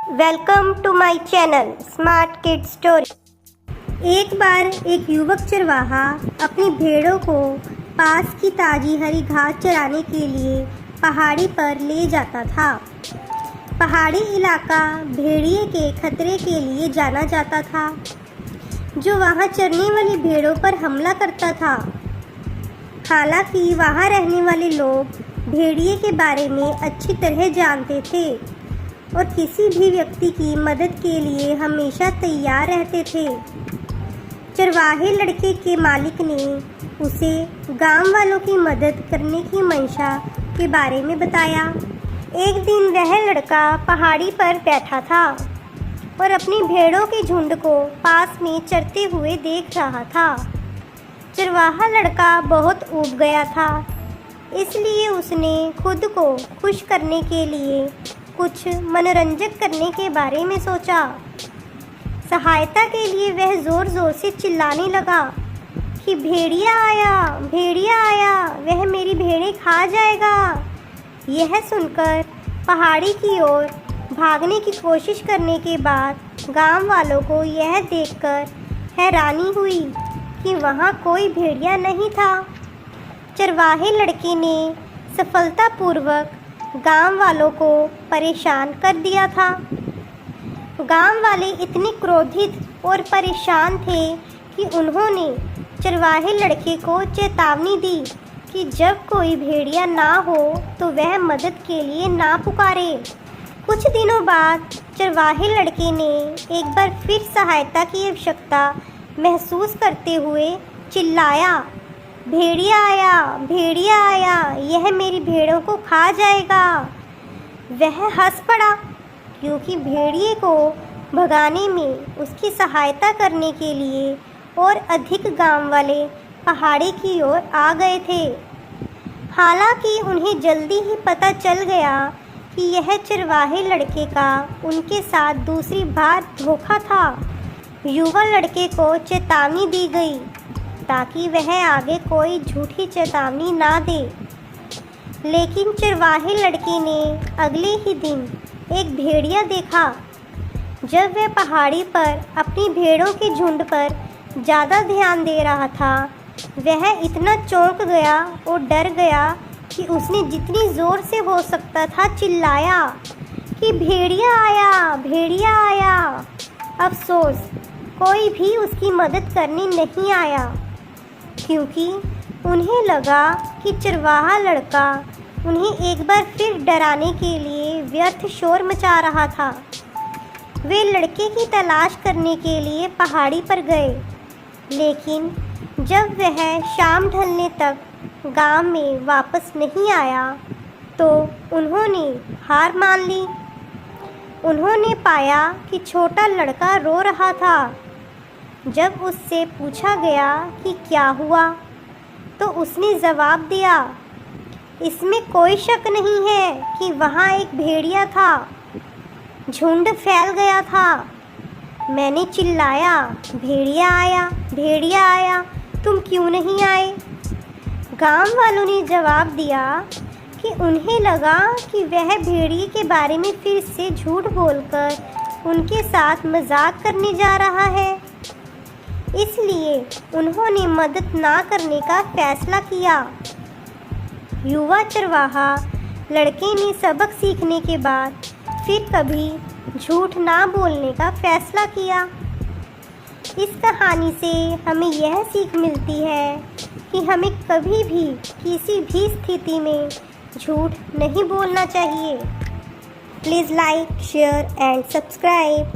Welcome to my channel smart kid story. एक बार एक युवक चरवाहा अपनी भेड़ों को पास की ताजी हरी घास चराने के लिए पहाड़ी पर ले जाता था। पहाड़ी इलाका भेड़िए के खतरे के लिए जाना जाता था, जो वहां चरने वाली भेड़ों पर हमला करता था। हालांकि वहां रहने वाले लोग भेड़िए के बारे में अच्छी तरह जानते थे और किसी भी व्यक्ति की मदद के लिए हमेशा तैयार रहते थे। चरवाहे लड़के के मालिक ने उसे गांव वालों की मदद करने की मंशा के बारे में बताया। एक दिन वह लड़का पहाड़ी पर बैठा था और अपनी भेड़ों के झुंड को पास में चरते हुए देख रहा था। चरवाहा लड़का बहुत ऊब गया था, इसलिए उसने खुद को खुश करने के लिए कुछ मनोरंजक करने के बारे में सोचा। सहायता के लिए वह ज़ोर ज़ोर से चिल्लाने लगा कि भेड़िया आया, भेड़िया आया, वह मेरी भेड़ें खा जाएगा। यह सुनकर पहाड़ी की ओर भागने की कोशिश करने के बाद गांव वालों को यह देखकर हैरानी हुई कि वहां कोई भेड़िया नहीं था। चरवाहे लड़के ने सफलतापूर्वक गांव वालों को परेशान कर दिया था। गांव वाले इतने क्रोधित और परेशान थे कि उन्होंने चरवाहे लड़के को चेतावनी दी कि जब कोई भेड़िया ना हो तो वह मदद के लिए ना पुकारे। कुछ दिनों बाद चरवाहे लड़के ने एक बार फिर सहायता की आवश्यकता महसूस करते हुए चिल्लाया, भेड़िया आया, भेड़िया आया, यह मेरी भेड़ों को खा जाएगा। वह हंस पड़ा क्योंकि भेड़िए को भगाने में उसकी सहायता करने के लिए और अधिक गांव वाले पहाड़ी की ओर आ गए थे। हालांकि उन्हें जल्दी ही पता चल गया कि यह चरवाहे लड़के का उनके साथ दूसरी बार धोखा था। युवा लड़के को चेतावनी दी गई ताकि वह आगे कोई झूठी चेतावनी ना दे। लेकिन चरवाहे लड़के ने अगले ही दिन एक भेड़िया देखा। जब वह पहाड़ी पर अपनी भेड़ों के झुंड पर ज़्यादा ध्यान दे रहा था, वह इतना चौंक गया और डर गया कि उसने जितनी ज़ोर से हो सकता था चिल्लाया कि भेड़िया आया, भेड़िया आया। अफसोस, कोई भी उसकी मदद करने नहीं आया क्योंकि उन्हें लगा कि चरवाहा लड़का उन्हें एक बार फिर डराने के लिए व्यर्थ शोर मचा रहा था। वे लड़के की तलाश करने के लिए पहाड़ी पर गए, लेकिन जब वह शाम ढलने तक गांव में वापस नहीं आया तो उन्होंने हार मान ली। उन्होंने पाया कि छोटा लड़का रो रहा था। जब उससे पूछा गया कि क्या हुआ तो उसने जवाब दिया, इसमें कोई शक नहीं है कि वहाँ एक भेड़िया था। झुंड फैल गया था। मैंने चिल्लाया, भेड़िया आया, भेड़िया आया, तुम क्यों नहीं आए? गांव वालों ने जवाब दिया कि उन्हें लगा कि वह भेड़िए के बारे में फिर से झूठ बोलकर उनके साथ मजाक करने जा रहा है, इसलिए उन्होंने मदद ना करने का फैसला किया। युवा चरवाहा लड़के ने सबक सीखने के बाद फिर कभी झूठ ना बोलने का फैसला किया। इस कहानी से हमें यह सीख मिलती है कि हमें कभी भी किसी भी स्थिति में झूठ नहीं बोलना चाहिए। Please like, share and subscribe.